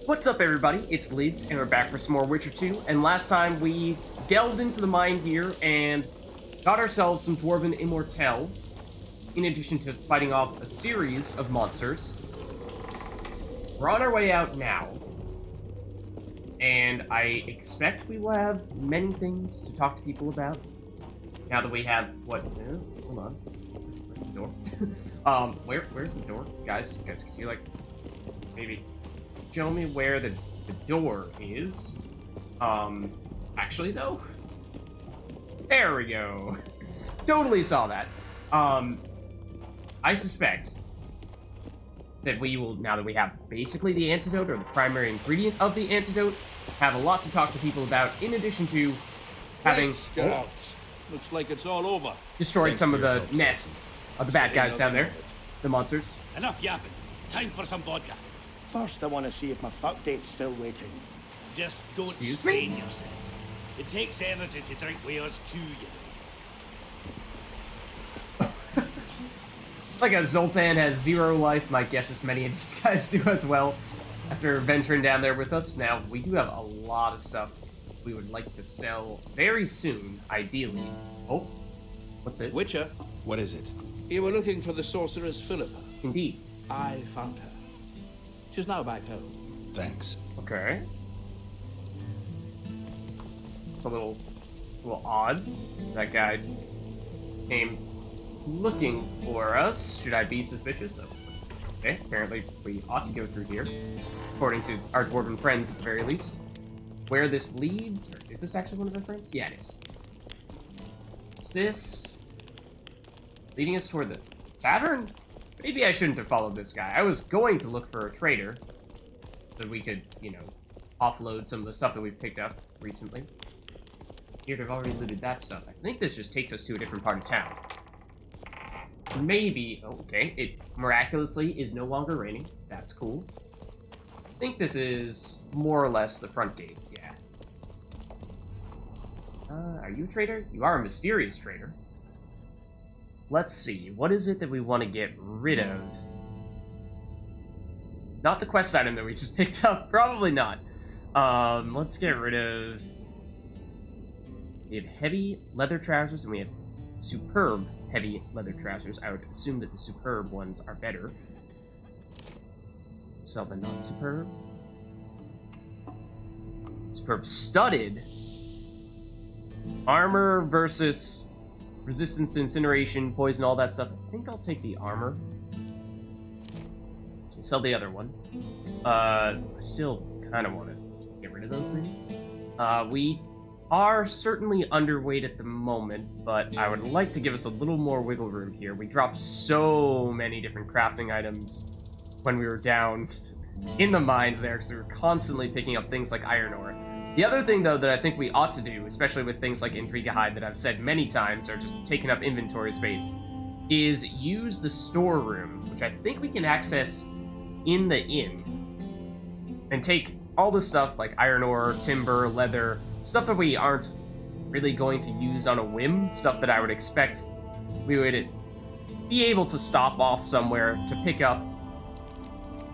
What's up, everybody? It's Lids, and we're back for some more Witcher 2. And last time we delved into the mine here and got ourselves some Dwarven Immortelle, in addition to fighting off a series of monsters. We're on our way out now, and I expect we will have many things to talk to people about. Now that we have what? Hold on. Where's the door? Where's the door, guys? Could you maybe show me where the door is? Actually though, there we go. Totally saw that. I suspect that we will, now that we have basically the antidote, or the primary ingredient of the antidote, have a lot to talk to people about, in addition to having Looks like it's all over. Destroyed some of the nests of the bad guys down there, the monsters. Enough yapping. Time for some vodka. First, I want to see if my fuck date's still waiting. Just don't Excuse strain me? yourself. It takes energy to drink wares too, you know. Like a Zoltan has 0 life, my guess is many of these guys do as well, after venturing down there with us. Now, we do have a lot of stuff we would like to sell very soon, ideally. Oh, what's this? Witcher, What is it? you were looking for the sorceress Philippa. Indeed. I found her. She's now back home. Thanks. Okay. It's a little odd. That guy came looking for us. Should I be suspicious of? Okay, apparently we ought to go through here, according to our dwarven friends at the very least. Where this leads, or is this actually one of our friends? Yeah, it is. Is this leading us toward the tavern? Maybe I shouldn't have followed this guy. I was going to look for a trader so we could, you know, offload some of the stuff that we've picked up recently. Here, they've already looted that stuff. I think this just takes us to a different part of town. So maybe, oh, okay, it miraculously is no longer raining. That's cool. I think this is more or less the front gate, yeah. Are you a trader? You are a mysterious trader. Let's see, what is it that we want to get rid of? Not the quest item that we just picked up, probably not. Let's get rid of... We have heavy leather trousers, and we have superb heavy leather trousers. I would assume that the superb ones are better. Sell the non-superb. Superb studded. Armor versus resistance to incineration, poison, all that stuff. I think I'll take the armor. So sell the other one. I still kind of want to get rid of those things. We are certainly underweight at the moment, but I would like to give us a little more wiggle room here. We dropped so many different crafting items when we were down in the mines there, because we were constantly picking up things like iron ore. The other thing, though, that I think we ought to do, especially with things like Intriga Hide that I've said many times are just taking up inventory space, is use the storeroom, which I think we can access in the inn, and take all the stuff like iron ore, timber, leather, stuff that we aren't really going to use on a whim, stuff that I would expect we would be able to stop off somewhere to pick up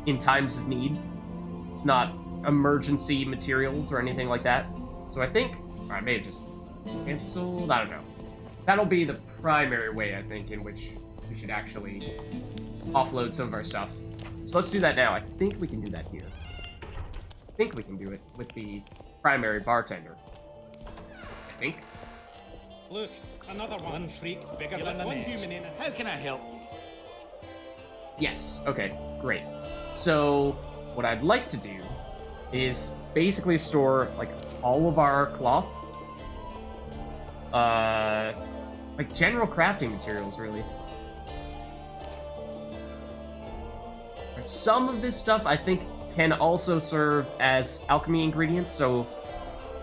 in times of need. It's not emergency materials or anything like that. So I think, or I may have just canceled, I don't know. That'll be the primary way, I think, in which we should actually offload some of our stuff. So let's do that now. I think we can do that here. I think we can do it with the primary bartender. I think. Look, another one freak bigger than the next. human in it. How can I help you? Yes, okay, great. So, what I'd like to do is basically store, like, all of our cloth. Like, general crafting materials, really. And some of this stuff, I think, can also serve as alchemy ingredients, so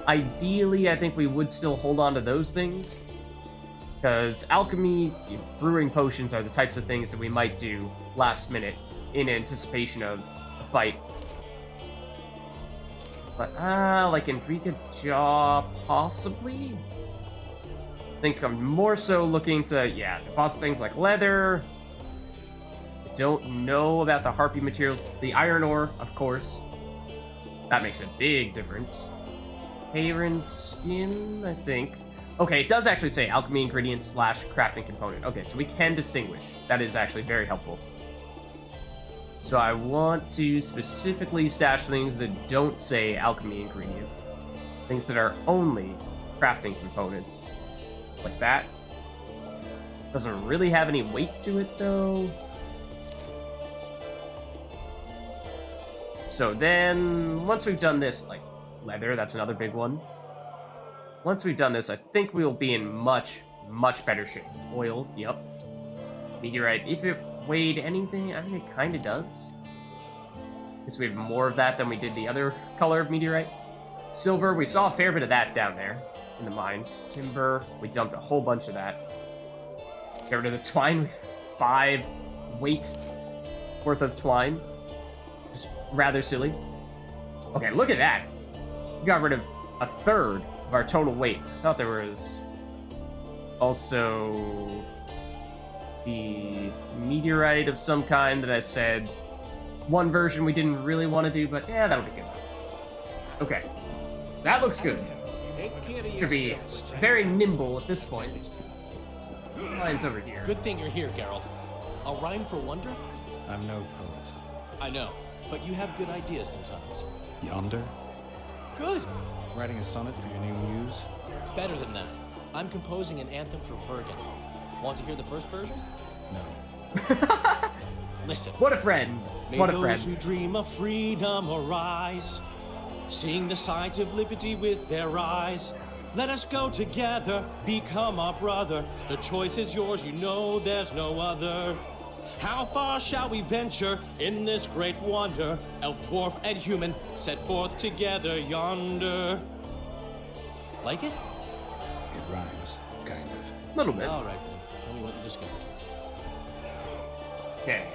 ideally, I think we would still hold on to those things. Because alchemy, brewing potions are the types of things that we might do last minute in anticipation of a fight. But, like Indrika Jaw, possibly? I think I'm more so looking to, yeah, deposit things like leather. Don't know about the harpy materials. The iron ore, of course. That makes a big difference. Heron skin, I think. Okay, it does actually say alchemy ingredient / crafting component. Okay, so we can distinguish. That is actually very helpful. So I want to specifically stash things that don't say alchemy ingredient. Things that are only crafting components. Like that. Doesn't really have any weight to it, though. So then, once we've done this, like leather, that's another big one. Once we've done this, I think we'll be in much, much better shape. Oil, yep. Meteorite, if it weighed anything, I mean, it kind of does. Guess we have more of that than we did the other color of meteorite. Silver, we saw a fair bit of that down there in the mines. Timber, we dumped a whole bunch of that. Get rid of the twine, 5 weight worth of twine. Just rather silly. Okay, look at that. We got rid of a third of our total weight. I thought there was also the meteorite of some kind that I said one version we didn't really want to do, but yeah, that'll be good. Okay, that looks good. Should be very nimble at this point. Mine's over here. Good thing you're here, Geralt. A rhyme for wonder? I'm no poet. I know, but you have good ideas sometimes. Yonder? Good! Writing a sonnet for your new muse? Better than that. I'm composing an anthem for Vergen. Want to hear the first version? No. Listen. What a friend. May What a those friend. who dream of freedom arise, seeing the sight of liberty with their eyes. Let us go together, become our brother. The choice is yours, you know there's no other. How far shall we venture in this great wonder? Elf, dwarf, and human set forth together yonder. Like it? It rhymes, kind of. A little bit. All right then. Tell me what you discovered. Okay.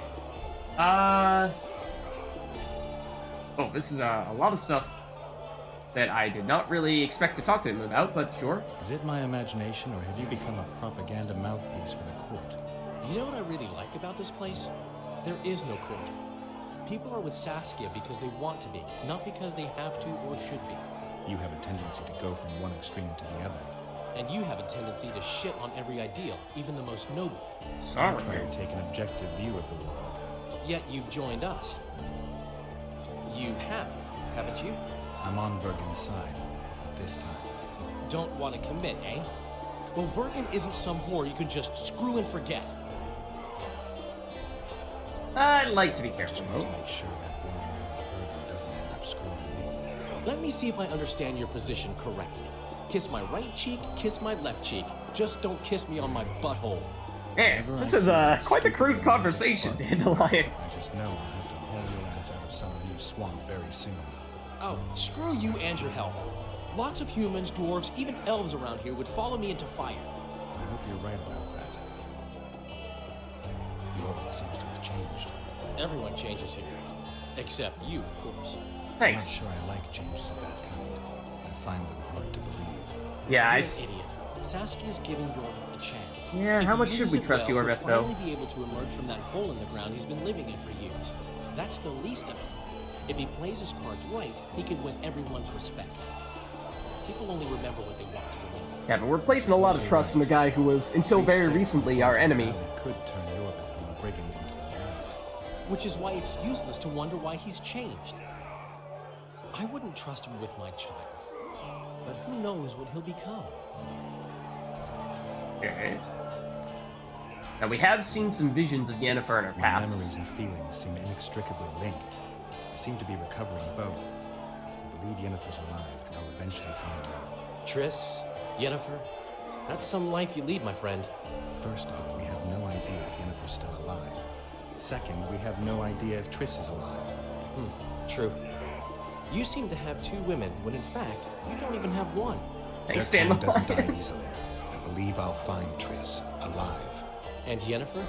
Oh, this is a lot of stuff that I did not really expect to talk to him about, but sure. Is it my imagination, or have you become a propaganda mouthpiece for the court? You know what I really like about this place? There is no court. People are with Saskia because they want to be, not because they have to or should be. You have a tendency to go from one extreme to the other. And you have a tendency to shit on every ideal, even the most noble. Sorry. Try to take an objective view of the world. Yet you've joined us. You have, haven't you? I'm on Vergen's side, at this time. Don't want to commit, eh? Well, Vergen isn't some whore you can just screw and forget. I'd like to be I careful. just want to make sure that woman named Vergen doesn't end up screwing me. Let me see if I understand your position correctly. Kiss my right cheek, kiss my left cheek. Just don't kiss me on my butthole. Man, Whenever this I is see that quite the stupid crude woman conversation, with Dandelion. I just know I'll have to haul your ass out of some new swamp very soon. Oh, screw you and your help. Lots of humans, dwarves, even elves around here would follow me into fire. I hope you're right about that. The world seems to have changed. Everyone changes here. Except you, of course. I'm not Thanks. sure I like changes of that kind. I find them hard to believe. Yeah, You're I. an idiot. Saskia's giving Yorvith a chance. Yeah, If how he much should uses we it trust well, Yorvith, he'll though? finally be able to emerge from that hole in the ground he's been living in for years. That's the least of it. If he plays his cards right, he can win everyone's respect. People only remember what they want to remember. Yeah, but we're placing a lot of trust in the guy who was, until very recently, our enemy. They could turn Yorvith from a brigand into a knight. Which is why it's useless to wonder why he's changed. I wouldn't trust him with my child. But who knows what he'll become? Okay. Now, we have seen some visions of Yennefer in our My past. memories and feelings seem inextricably linked. I seem to be recovering both. I believe Yennefer's alive, and I'll eventually find her. Triss, Yennefer, that's some life you lead, my friend. First off, we have no idea if Yennefer's still alive. Second, we have no idea if Triss is alive. True. You seem to have 2 women, when in fact, you don't even have one. Thanks, Their kind doesn't die Dandelion. easily. I believe I'll find Triss alive. And Yennefer?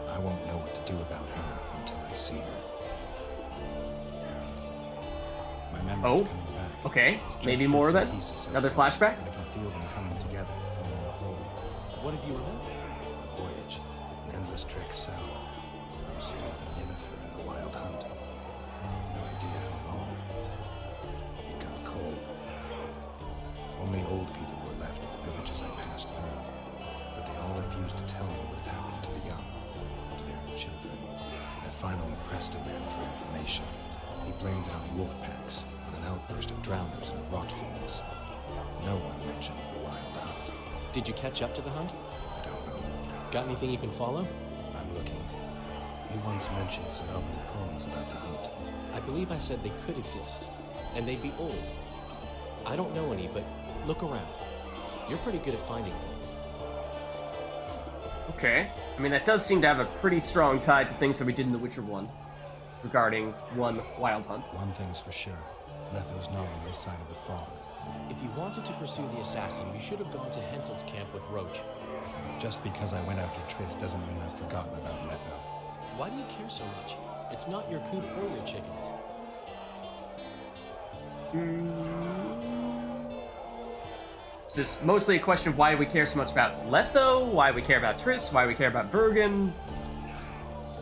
I won't know what to do about her until I see her. My memory's Oh, coming back. okay. It's Maybe just more bits of and that? pieces so Another far, flashback? but I can feel them coming together, forming a whole. What have you remembered? A voyage, an endless trek south. I was young and Yennefer in the wild hunt. I have no idea how long. Only old people were left in the villages I passed through, but they all refused to tell me what had happened to the young, to their children. I finally pressed a man for information. He blamed it on wolf packs, on an outburst of drowners in rot fields. No one mentioned the wild hunt. Did you catch up to the hunt? I don't know. Got anything you can follow? I'm looking. You once mentioned some elven poems about the hunt. I believe I said they could exist, and they'd be old. I don't know any, but look around. You're pretty good at finding things. Okay. I mean, that does seem to have a pretty strong tie to things that we did in The Witcher 1 regarding one wild hunt. One thing's for sure. Letho's not on this side of the fog. If you wanted to pursue the assassin, you should have gone to Hensel's camp with Roach. Just because I went after Triss doesn't mean I've forgotten about Letho. Why do you care so much? It's not your coop or your chickens. Is this mostly a question of why we care so much about Letho, why we care about Triss, why we care about Bergen?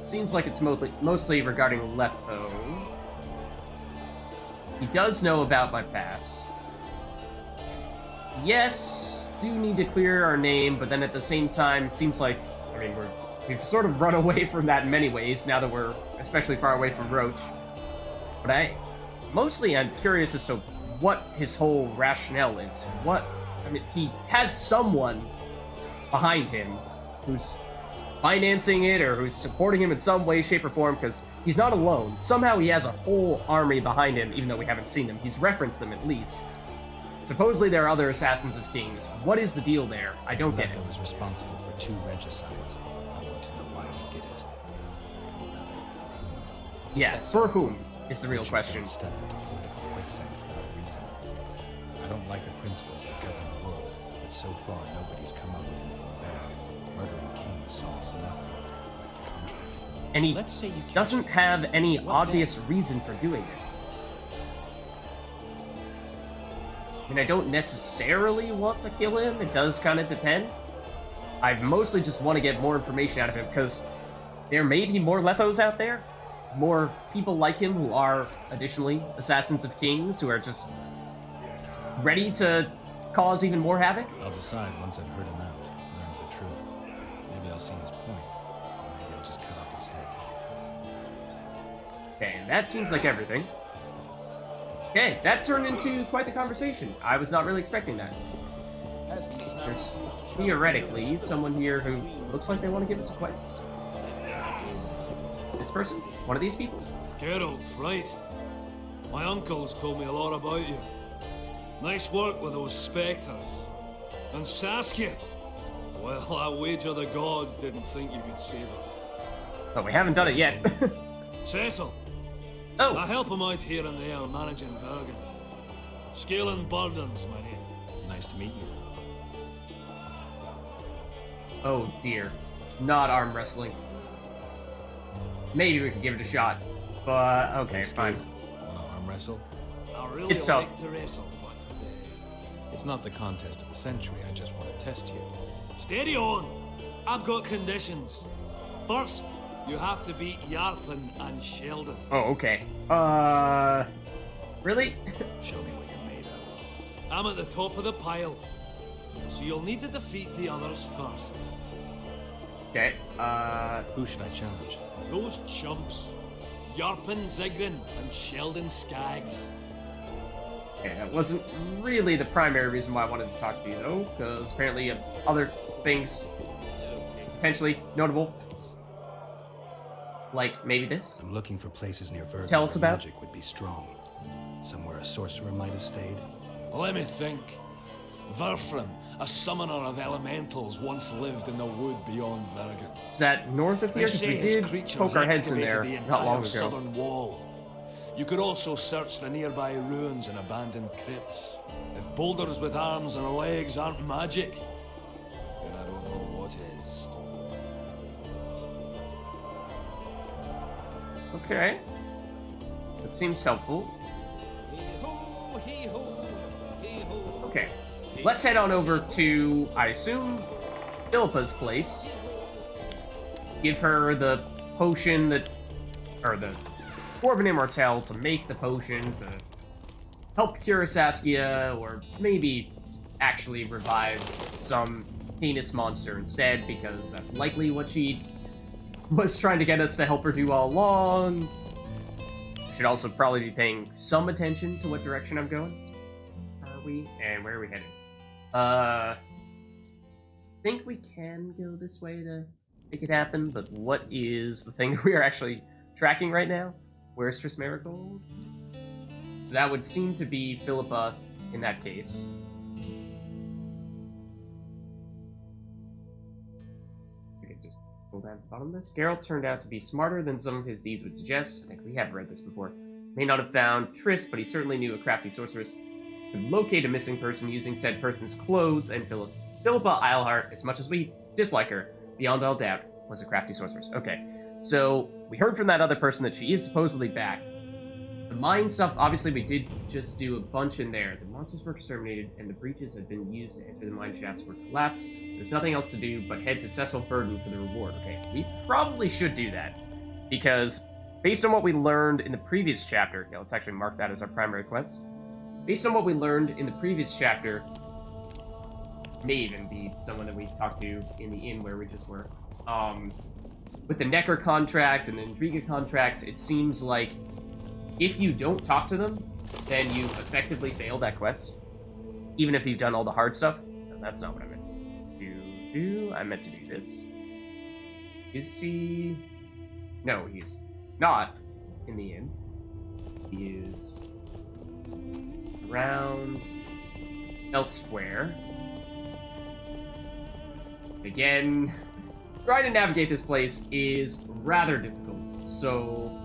Seems like it's mostly regarding Letho. He does know about my past. Yes, do need to clear our name, but then at the same time, it seems like, I mean, we've sort of run away from that in many ways, now that we're especially far away from Roach. But I'm curious as to what his whole rationale is. I mean, he has someone behind him who's financing it or who's supporting him in some way, shape, or form, because he's not alone. Somehow he has a whole army behind him, even though we haven't seen them. He's referenced them at least. Supposedly there are other assassins of kings. What is the deal there? I don't get it. Letho was responsible for 2 regicides. I want to know why he did it. Or rather, for whom. Yeah, for whom is the real Witches question. don't step into political quicksand for no reason. I don't like the principles that govern the world, but so far nobody's come up with anything better. Murdering kings solves nothing. Quite the contrary. And he Let's say you doesn't have any obvious reason for doing it. I mean, I don't necessarily want to kill him. It does kind of depend. I mostly just want to get more information out of him, because there may be more Lethos out there. More people like him who are, additionally, assassins of kings, who are just ready to cause even more havoc. I'll decide once I've heard him out, learned the truth. Maybe I'll see his point, or maybe I'll just cut off his head. Okay, and that seems like everything. Okay, that turned into quite the conversation. I was not really expecting that. There's theoretically someone here who looks like they want to give us a quest. This person? One of these people? Geralt, right. My uncle's told me a lot about you. Nice work with those spectres. And Saskia? Well, I wager the gods didn't think you could save her. But we haven't done it yet. Cecil, I Oh, help him out here and there managing Bergen. Scaling burdens, my name. Nice to meet you. oh dear. Not arm wrestling. Maybe we could give it a shot. But, okay, fine. Wanna arm wrestle? I really It's tough. like to wrestle, but It's not the contest of the century, I just want to test you. steady on. I've got conditions. First, you have to beat Yarpen and Sheldon. Oh, okay. Really? Show me what you're made of. I'm at the top of the pile, so you'll need to defeat the others first. Okay, Who should I challenge? Those chumps. Yarpen Zigrin and Sheldon Skaggs. okay, that wasn't really the primary reason why I wanted to talk to you, though, because apparently you have other things potentially notable. Like, maybe this? I'm looking for places near Verga Tell us where about- magic would be strong. Somewhere a sorcerer might have stayed. Let me think. Verfrin, a summoner of elementals, once lived in the wood beyond Vergen. Is that north of They here? Because say we his did creatures poke our heads in there excavated the not long entire ago. southern wall. You could also search the nearby ruins and abandoned crypts. If boulders with arms and legs aren't magic, then I don't know what is. Okay. That seems helpful. Okay. Let's head on over to, I assume, Philippa's place. Give her the potion that... or the Dwarven Immortelle to make the potion to help cure Saskia, or maybe actually revive some heinous monster instead, because that's likely what she was trying to get us to help her do all along. Should also probably be paying some attention to what direction I'm going. And where are we heading? Think we can go this way to make it happen, but what is the thing that we are actually tracking right now? Where's Triss Marigold? So that would seem to be Philippa in that case. We can just pull down the bottom of this. Geralt turned out to be smarter than some of his deeds would suggest. I think we have read this before. May not have found Triss, but he certainly knew a crafty sorceress could locate a missing person using said person's clothes, and Philippa Eilhart, as much as we dislike her, beyond all doubt, was a crafty sorceress. Okay, so we heard from that other person that she is supposedly back. The mine stuff, obviously we did just do a bunch in there. The monsters were exterminated, and the breaches had been used to enter the mine shafts were collapsed. There's nothing else to do but head to Cecil Burden for the reward. Okay, we probably should do that, because based on what we learned in the previous chapter, yeah, let's actually mark that as our primary quest. Based on what we learned in the previous chapter, may even be someone that we talked to in the inn where we just were. With the Necker contract and the Intriga contracts, it seems like if you don't talk to them, then you effectively fail that quest. Even if you've done all the hard stuff. No, that's not what I meant to do. I meant to do this. Is he... No, he's not in the inn. He is around elsewhere. Again, trying to navigate this place is rather difficult, so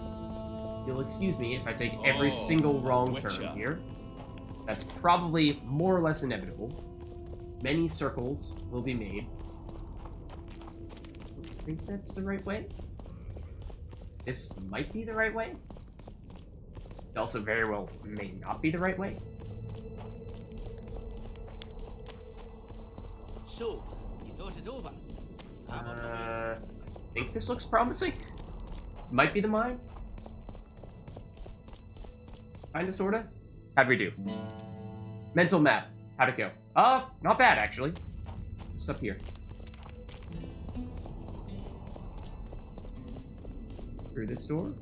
you'll excuse me if I take every single wrong turn here. That's probably more or less inevitable. Many circles will be made. I think that's the right way. This might be the right way. It also very well may not be the right way. So, you thought it over? I think this looks promising. This might be the mine. Kinda, sorta. How'd we do? Mental map. How'd it go? Not bad, actually. Just up here. Through this door,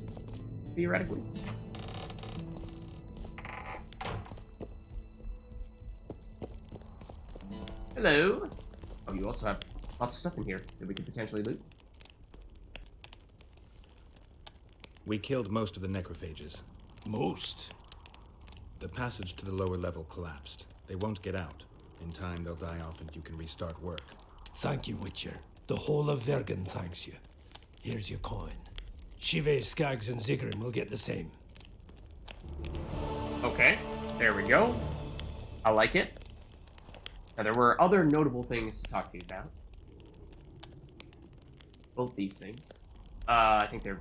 theoretically. Hello. Oh, you also have lots of stuff in here that we could potentially loot. We killed most of the necrophages. Most? The passage to the lower level collapsed. They won't get out. In time, they'll die off and you can restart work. Thank you, Witcher. The whole of Vergen thanks you. Here's your coin. Shive, Skaggs, and Ziggurin will get the same. Okay, there we go. I like it. Now, there were other notable things to talk to you about. Both these things. I think they're...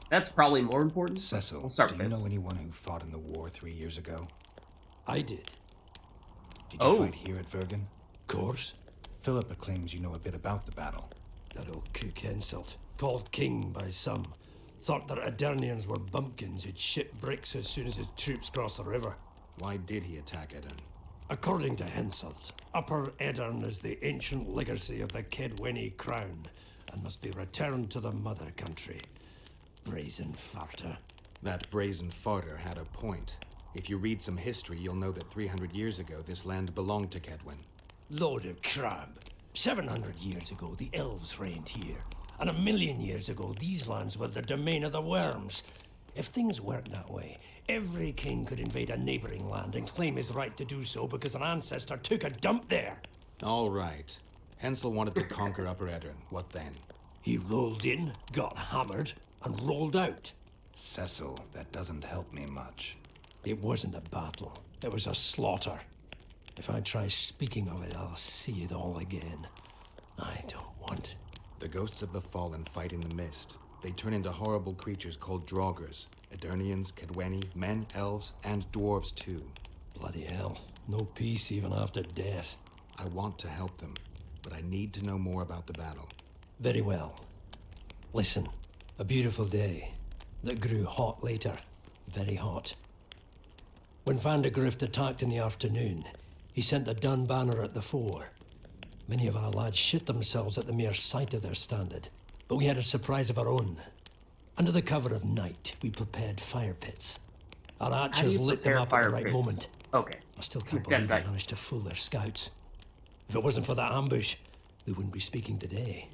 That's probably more important. Cecil, we'll start do with you this. know anyone who fought in the war 3 years ago? I did. Did you fight here at Vergen? Course. Philippa claims you know a bit about the battle. That old cook insult. Called king by some. Thought that Adernians were bumpkins who'd ship bricks as soon as his troops crossed the river. Why did he attack Edirn? According to Henselt, Upper Edirn is the ancient legacy of the Kedwenny crown and must be returned to the mother country. Brazen farter. That brazen farter had a point. If you read some history, you'll know that 300 years ago, this land belonged to Kedwen. Load of crab. 700 years ago, the elves reigned here. And 1,000,000 years ago, these lands were the domain of the worms. If things worked that way, every king could invade a neighboring land and claim his right to do so because an ancestor took a dump there. All right. Hensel wanted to conquer Upper Edirn. What then? He rolled in, got hammered, and rolled out. Cecil, that doesn't help me much. It wasn't a battle. It was a slaughter. If I try speaking of it, I'll see it all again. I don't want it. The ghosts of the fallen fight in the mist. They turn into horrible creatures called Draugrs. Edirnians, Kedwenny, men, elves, and dwarves too. Bloody hell. No peace even after death. I want to help them, but I need to know more about the battle. Very well. Listen, a beautiful day that grew hot later. Very hot. When Van de Grift attacked in the afternoon, He sent a dun banner at the fore. Many of our lads shit themselves at the mere sight of their standard, but we had a surprise of our own. Under the cover of night, we prepared fire pits. Our How do archers you lit them prepare up at fire the right pits? moment. Okay. I still can't Dead believe we back. managed to fool their scouts. If it wasn't for that ambush, we wouldn't be speaking today.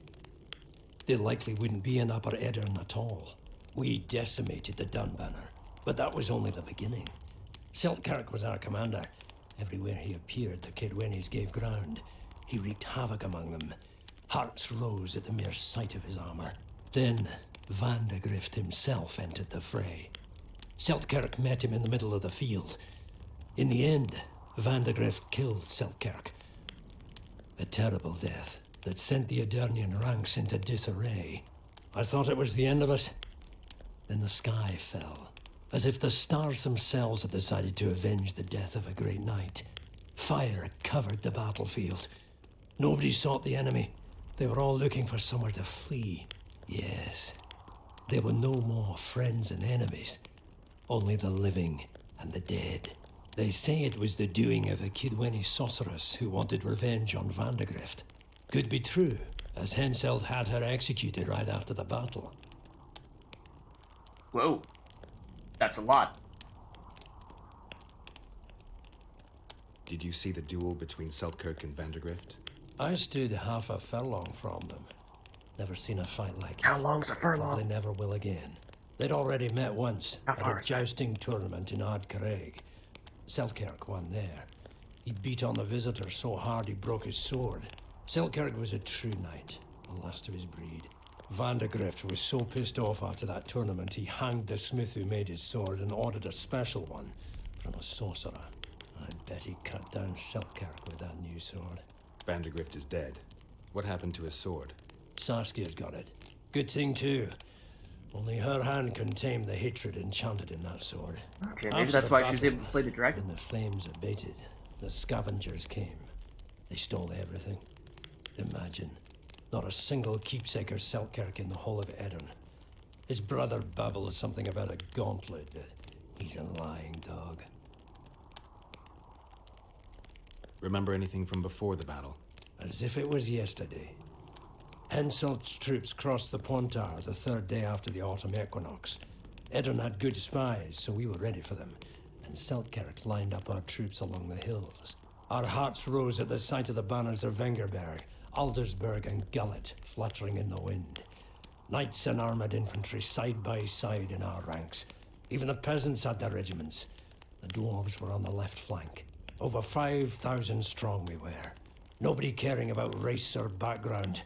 They likely wouldn't be in Upper Edirn at all. We decimated the Dun banner, but that was only the beginning. Seltkirk was our commander. Everywhere he appeared, the Kidwennies gave ground. He wreaked havoc among them. Hearts rose at the mere sight of his armor. Then, Vandegrift himself entered the fray. Seltkirk met him in the middle of the field. In the end, Vandegrift killed Seltkirk. A terrible death that sent the Edirnian ranks into disarray. I thought it was the end of us. Then the sky fell, as if the stars themselves had decided to avenge the death of a great knight. Fire covered the battlefield. Nobody sought the enemy. They were all looking for somewhere to flee. Yes, there were no more friends and enemies, only the living and the dead. They say it was the doing of a Kidwenny sorceress who wanted revenge on Vandegrift. Could be true, as Henselt had her executed right after the battle. Whoa. That's a lot. Did you see the duel between Seltkirk and Vandegrift? I stood half a furlong from them. Never seen a fight like it. How long's a furlong? Probably never will again. They'd already met once How at far a is that? jousting tournament in Ardcarreg. Seltkirk won there. He beat on the visitor so hard he broke his sword. Seltkirk was a true knight, the last of his breed. Vandegrift was so pissed off after that tournament he hanged the smith who made his sword and ordered a special one from a sorcerer. I bet he cut down Seltkirk with that new sword. Vandegrift is dead. What happened to his sword? Saskia's got it. Good thing too. Only her hand can tame the hatred enchanted in that sword. Okay, maybe After that's the why she was battle, able to slay the dragon. when the flames abated, the scavengers came. They stole everything. Imagine, not a single keepsake of Seltkirk in the whole of Edirn. His brother babbled something about a gauntlet, but he's a lying dog. Remember anything from before the battle? As if it was yesterday. Henselt's troops crossed the Pontar the third day after the autumn equinox. Edirn had good spies, so we were ready for them, and Seltkirk lined up our troops along the hills. Our hearts rose at the sight of the banners of Vengerberg, Aldersberg and Gullet fluttering in the wind. Knights and armoured infantry side by side in our ranks. Even the peasants had their regiments. The dwarves were on the left flank. Over 5,000 strong we were. Nobody caring about race or background,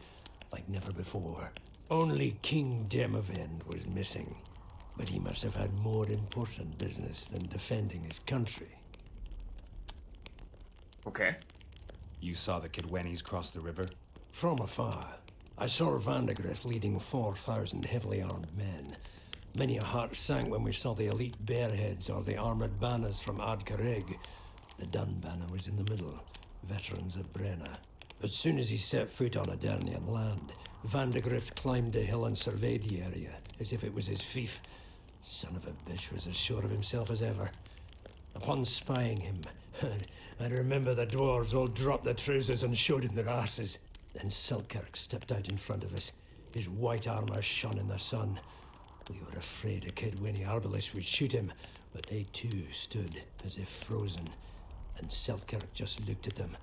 like never before. Only King Demavend was missing, but he must have had more important business than defending his country. Okay. You saw the Kidwennies cross the river? From afar, I saw Vandegrift leading 4,000 heavily armed men. Many a heart sank when we saw the elite bearheads or the armoured banners from Ardcarreg. The Dun banner was in the middle, veterans of Brenna. As soon as he set foot on Edirnian land, Vandegrift climbed a hill and surveyed the area, as if it was his fief. Son of a bitch was as sure of himself as ever. Upon spying him, I remember the dwarves all dropped their trousers and showed him their asses. Then Seltkirk stepped out in front of us. His white armour shone in the sun. We were afraid a Kidwenny arbalist would shoot him, but they too stood as if frozen, and Seltkirk just looked at them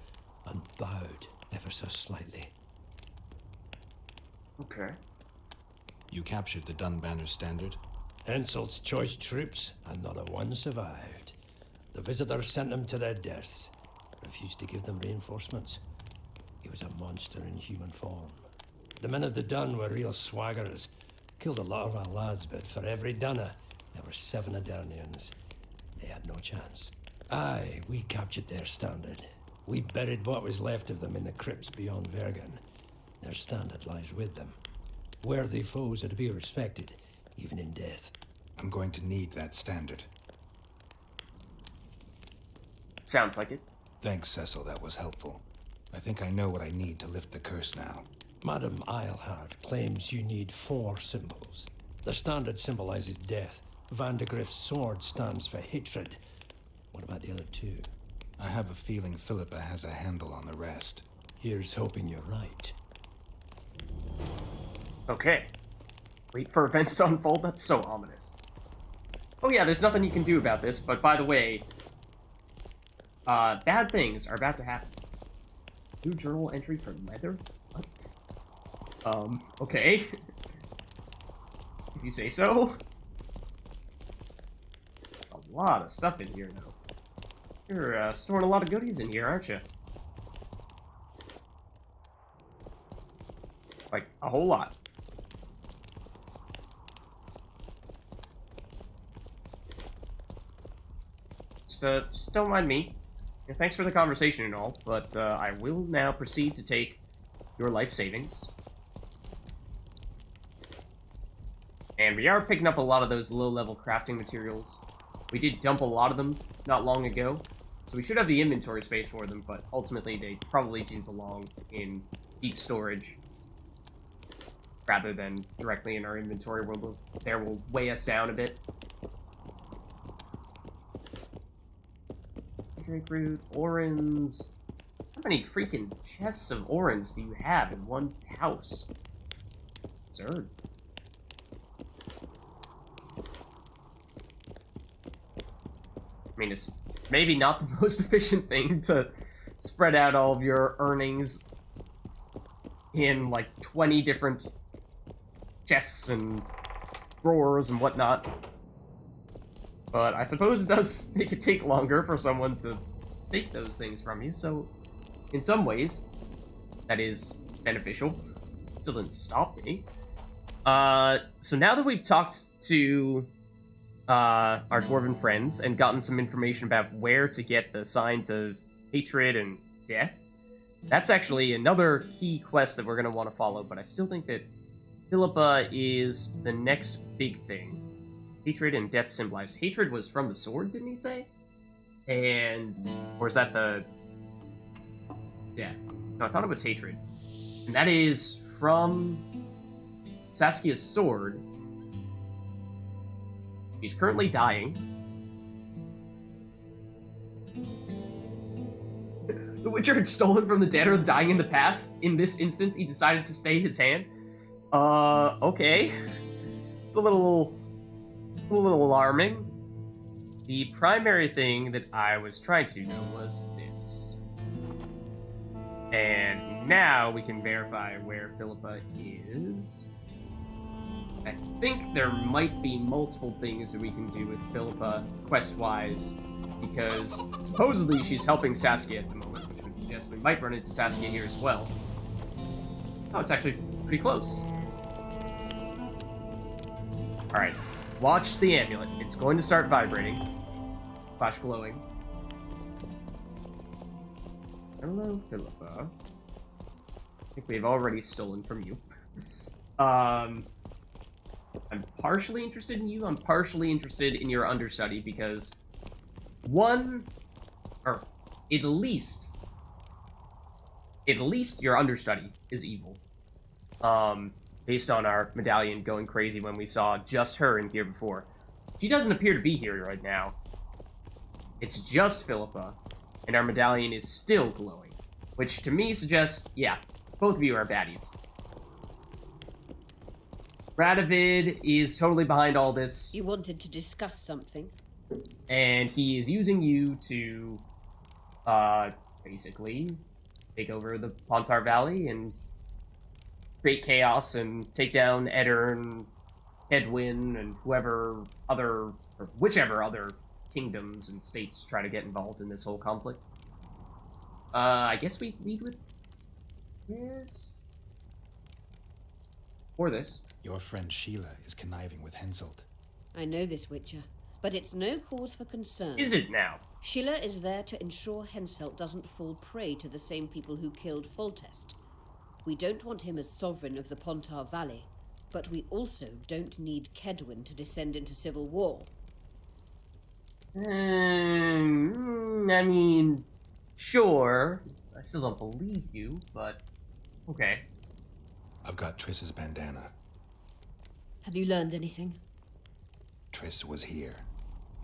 and bowed ever so slightly. Okay. You captured the Dun Banner standard? Henselt's choice troops, and not a one survived. The visitor sent them to their deaths, refused to give them reinforcements. He was a monster in human form. The men of the Dun were real swaggerers. Killed a lot of our lads, but for every Dunner, there were 7 Edirnians. They had no chance. Aye, we captured their standard. We buried what was left of them in the crypts beyond Vergen. Their standard lies with them. Worthy foes are to be respected, even in death. I'm going to need that standard. Sounds like it. Thanks, Cecil, that was helpful. I think I know what I need to lift the curse now. Madame Eilhard claims you need 4 symbols. The standard symbolizes death. Vandegrift's sword stands for hatred. What about the other 2? I have a feeling Philippa has a handle on the rest. Here's hoping you're right. Okay. Wait for events to unfold? That's so ominous. Oh yeah, there's nothing you can do about this, but by the way, bad things are about to happen. New journal entry for leather? What? Okay. If you say so. A lot of stuff in here, though. You're, storing a lot of goodies in here, aren't you? Like, a whole lot. Just don't mind me. And thanks for the conversation and all, but I will now proceed to take your life savings. And we are picking up a lot of those low-level crafting materials. We did dump a lot of them not long ago, so we should have the inventory space for them, but ultimately they probably do belong in deep storage rather than directly in our inventory, where will weigh us down a bit. Drink root, orans. How many freaking chests of orans do you have in one house? Absurd. I mean, it's maybe not the most efficient thing to spread out all of your earnings in like 20 different chests and drawers and whatnot. But I suppose it does make it take longer for someone to take those things from you, so in some ways, that is beneficial. Still didn't stop me. So now that we've talked to our dwarven friends and gotten some information about where to get the signs of hatred and death, that's actually another key quest that we're going to want to follow, but I still think that Philippa is the next big thing. Hatred and death symbolized. Hatred was from the sword, didn't he say? And... or is that the... death? No, I thought it was hatred. And that is from Saskia's sword. He's currently dying. The Witcher had stolen from the dead or dying in the past. In this instance, he decided to stay his hand. Okay. It's a little alarming. The primary thing that I was trying to do, though, was this. And now we can verify where Philippa is. I think there might be multiple things that we can do with Philippa quest-wise, because supposedly she's helping Saskia at the moment, which would suggest we might run into Saskia here as well. Oh, it's actually pretty close. Alright. Watch the amulet. It's going to start vibrating. Flash glowing. Hello, Philippa. I think we've already stolen from you. I'm partially interested in you. I'm partially interested in your understudy because at least your understudy is evil. Based on our medallion going crazy when we saw just her in here before. She doesn't appear to be here right now. It's just Philippa, and our medallion is still glowing. Which to me suggests, yeah, both of you are baddies. Radovid is totally behind all this. You wanted to discuss something? And he is using you to, basically take over the Pontar Valley and create chaos and take down Eder and Edwin and whichever other kingdoms and states try to get involved in this whole conflict. I guess we lead with this. Or this. Your friend Sheila is conniving with Henselt. I know this, Witcher, but it's no cause for concern. Is it now? Sheila is there to ensure Henselt doesn't fall prey to the same people who killed Foltest. We don't want him as sovereign of the Pontar Valley, but we also don't need Kedwin to descend into civil war. I mean, sure. I still don't believe you, but okay. I've got Triss's bandana. Have you learned anything? Triss was here.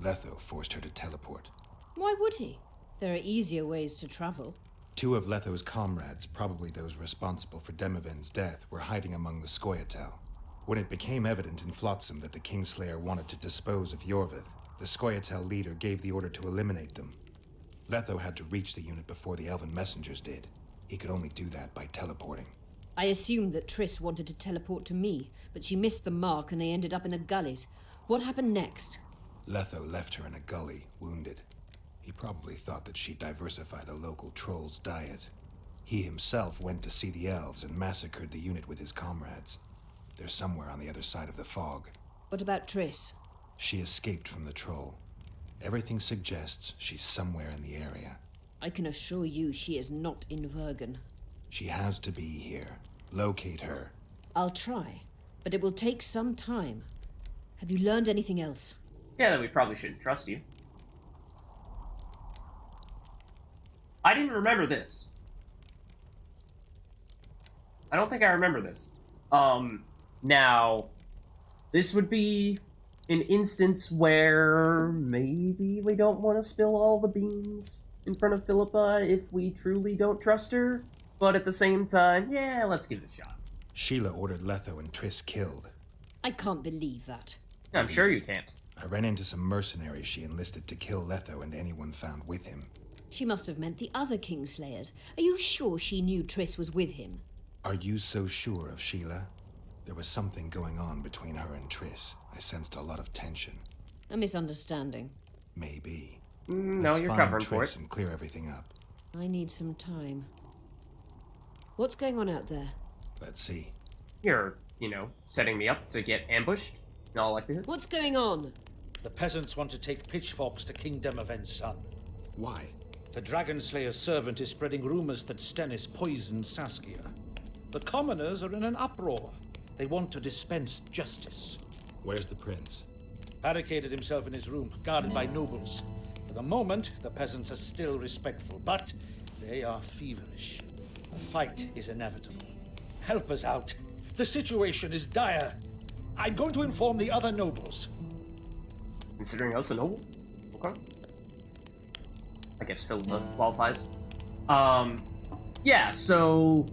Letho forced her to teleport. Why would he? There are easier ways to travel. 2 of Letho's comrades, probably those responsible for Demoven's death, were hiding among the Scoia'tael. When it became evident in Flotsam that the Kingslayer wanted to dispose of Yorvith, the Scoia'tael leader gave the order to eliminate them. Letho had to reach the unit before the Elven messengers did. He could only do that by teleporting. I assumed that Triss wanted to teleport to me, but she missed the mark and they ended up in a gullet. What happened next? Letho left her in a gully, wounded. He probably thought that she'd diversify the local trolls' diet. He himself went to see the elves and massacred the unit with his comrades. They're somewhere on the other side of the fog. What about Triss? She escaped from the troll. Everything suggests she's somewhere in the area. I can assure you she is not in Vergen. She has to be here. Locate her. I'll try, but it will take some time. Have you learned anything else? Yeah, that we probably shouldn't trust you. I didn't remember this. I don't think I remember this. Now, this would be an instance where maybe we don't want to spill all the beans in front of Philippa if we truly don't trust her, but at the same time, yeah, let's give it a shot. Sheila ordered Letho and Triss killed. I can't believe that. I'm sure you can't. I ran into some mercenaries she enlisted to kill Letho and anyone found with him. She must have meant the other Kingslayers. Are you sure she knew Triss was with him? Are you so sure of Sheila? There was something going on between her and Triss. I sensed a lot of tension. A misunderstanding. Maybe. No, Let's you're find covering for Triss it. and clear everything up. I need some time. What's going on out there? Let's see. You're, setting me up to get ambushed, in all likelihood. What's going on? The peasants want to take pitchforks to King Demoven's son. Why? The Dragonslayer's servant is spreading rumors that Stennis poisoned Saskia. The commoners are in an uproar. They want to dispense justice. Where's the prince? Barricaded himself in his room, guarded by nobles. For the moment, the peasants are still respectful, but they are feverish. A fight is inevitable. Help us out. The situation is dire. I'm going to inform the other nobles. Considering us a noble? Okay. I guess Philippa qualifies. Yeah, so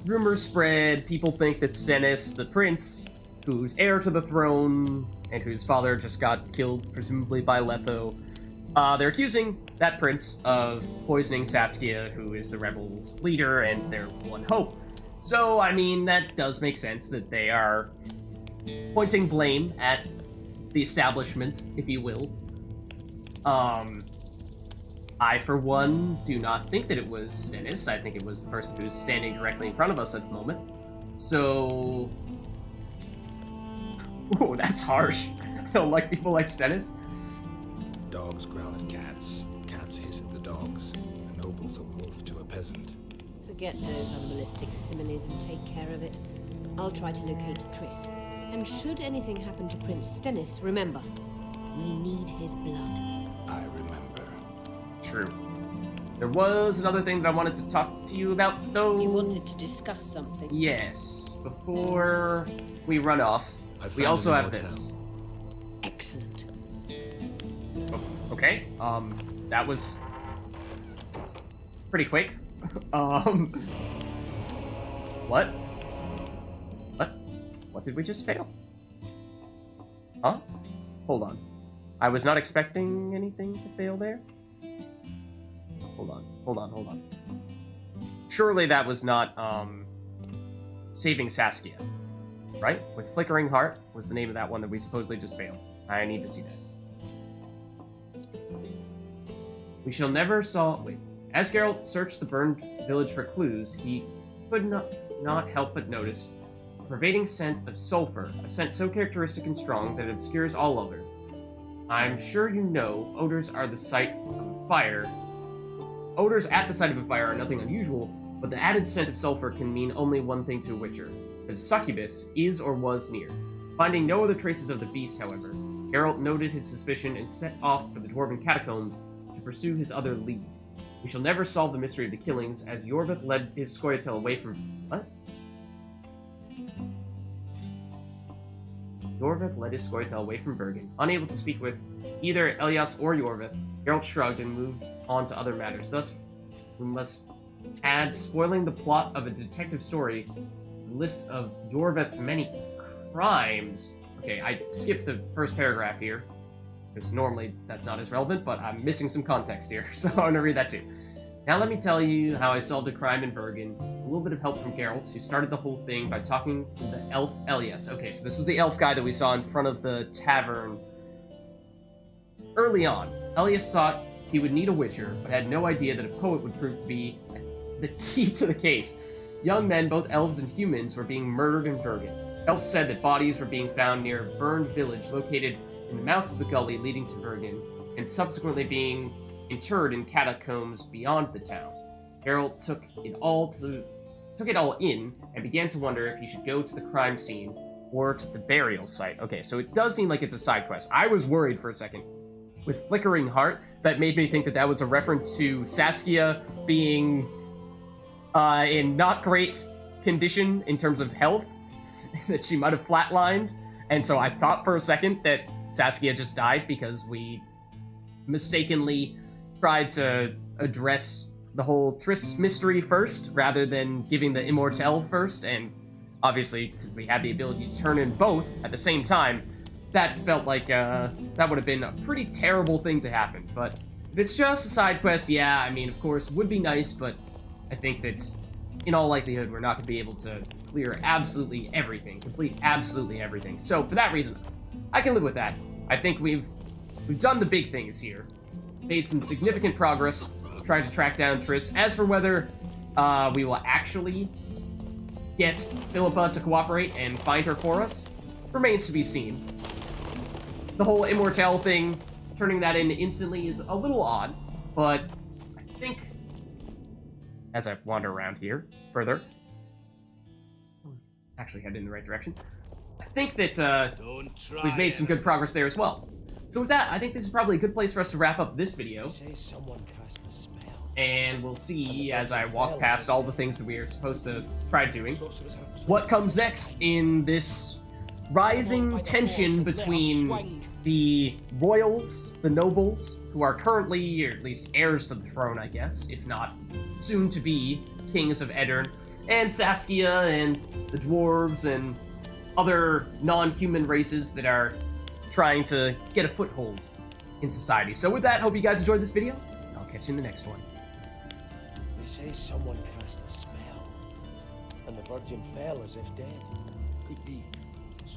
rumors spread, people think that Stennis, the prince, who's heir to the throne, and whose father just got killed, presumably by Letho, they're accusing that prince of poisoning Saskia, who is the rebels' leader and their one hope. So, I mean, that does make sense that they are pointing blame at the establishment, if you will. I, for one, do not think that it was Stennis. I think it was the person who's standing directly in front of us at the moment. So... Ooh, that's harsh. I don't like people like Stennis. Dogs growl at cats. Cats hiss at the dogs. A noble's a wolf to a peasant. Forget those animalistic similes and take care of it. I'll try to locate Triss. And should anything happen to Prince Stennis, remember, we need his blood. I remember. True. There was another thing that I wanted to talk to you about, though. You wanted to discuss something? Yes. Before we run off, we also have this. Excellent. Oh, okay. That was pretty quick. What? What? What did we just fail? Huh? Hold on. I was not expecting anything to fail there. Hold on. Surely that was not, saving Saskia, right? With Flickering Heart was the name of that one that we supposedly just failed. I need to see that. We shall never wait. As Geralt searched the burned village for clues, he could not help but notice a pervading scent of sulfur, a scent so characteristic and strong that it obscures all others. I'm sure you know, odors at the sight of a fire are nothing unusual, but the added scent of sulfur can mean only one thing to a witcher: that a succubus is or was near. Finding no other traces of the beast, however, Geralt noted his suspicion and set off for the dwarven catacombs to pursue his other lead. We shall never solve the mystery of the killings, as Yorvith led his Scoia'tael away from... What? Yorvith led his Scoia'tael away from Bergen. Unable to speak with either Elias or Yorvith, Geralt shrugged and moved on to other matters. Thus, we must add spoiling the plot of a detective story to the list of Yorvet's many crimes. Okay, I skipped the first paragraph here, because normally that's not as relevant, but I'm missing some context here, so I'm going to read that too. Now let me tell you how I solved a crime in Bergen. A little bit of help from Geralt, who started the whole thing by talking to the elf Elias. Okay, so this was the elf guy that we saw in front of the tavern early on. Elias thought he would need a witcher, but had no idea that a poet would prove to be the key to the case. Young men, both elves and humans, were being murdered in Bergen. Elves said that bodies were being found near a burned village located in the mouth of the gully leading to Bergen, and subsequently being interred in catacombs beyond the town. Geralt took it all in and began to wonder if he should go to the crime scene or to the burial site. Okay, so it does seem like it's a side quest. I was worried for a second. With Flickering Heart, that made me think that that was a reference to Saskia being in not great condition in terms of health, that she might have flatlined, and so I thought for a second that Saskia just died because we mistakenly tried to address the whole Triss mystery first, rather than giving the Immortelle first, and obviously, since we had the ability to turn in both at the same time, that felt like, that would have been a pretty terrible thing to happen. But if it's just a side quest, yeah, I mean, of course, would be nice, but I think that, in all likelihood, we're not going to be able to clear absolutely everything, complete absolutely everything. So, for that reason, I can live with that. I think we've done the big things here. Made some significant progress trying to track down Triss. As for whether we will actually get Philippa to cooperate and find her for us, remains to be seen. The whole Immortelle thing, turning that in instantly is a little odd, but I think, as I wander around here further, actually headed in the right direction, I think that we've made some good progress there as well. So with that, I think this is probably a good place for us to wrap up this video. And we'll see, as I walk past all the things that we are supposed to try doing, what comes next in this rising tension between the royals, the nobles, who are currently, or at least heirs to the throne, I guess, if not soon to be kings of Edirn, and Saskia and the dwarves and other non-human races that are trying to get a foothold in society. So with that, hope you guys enjoyed this video. I'll catch you in the next one. They say someone cast a spell, and the virgin fell as if dead. Could be.